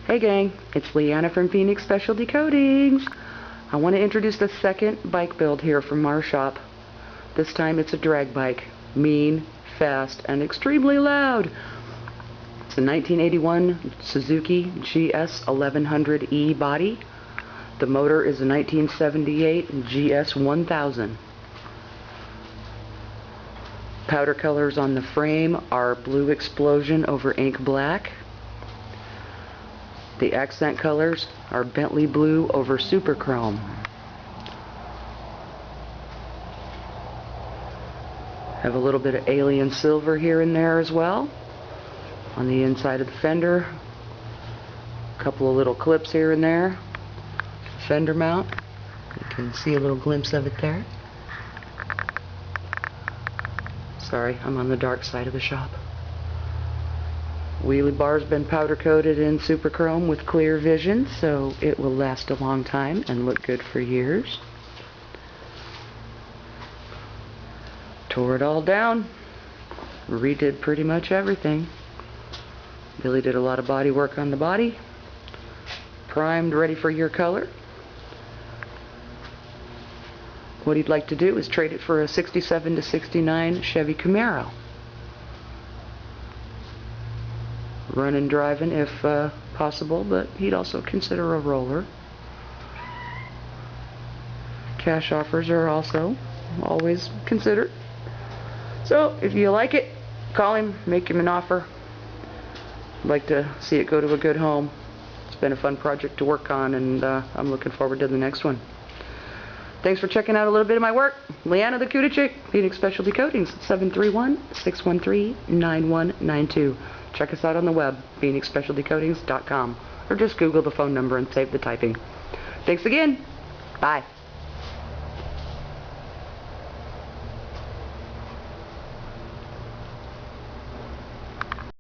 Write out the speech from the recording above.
Hey gang, it's Leanna from Phoenix Specialty Coatings. I want to introduce the second bike build here from our shop. This time it's a drag bike. Mean, fast, and extremely loud. It's a 1981 Suzuki GS1100E body. The motor is a 1978 GS1100. Powder colors on the frame are blue explosion over ink black. The accent colors are Bentley blue over super chrome. Have a little bit of alien silver here and there as well. On the inside of the fender, a couple of little clips here and there. Fender mount, you can see a little glimpse of it there. Sorry, I'm on the dark side of the shop. Wheelie bar's been powder coated in super chrome with clear vision, so it will last a long time and look good for years. Tore it all down, redid pretty much everything. Billy did a lot of body work on the body. Primed, ready for your color. What he'd like to do is trade it for a 67 to 69 Chevy Camaro. Running, driving if possible, but he'd also consider a roller. Cash offers are also always considered. So if you like it, call him, make him an offer. I'd like to see it go to a good home. It's been a fun project to work on, and I'm looking forward to the next one. Thanks for checking out a little bit of my work. Leanna the Cutie Chick, Phoenix Specialty Coatings, 731-613-9192. Check us out on the web, phoenixspecialtycoatings.com, or just Google the phone number and save the typing. Thanks again. Bye.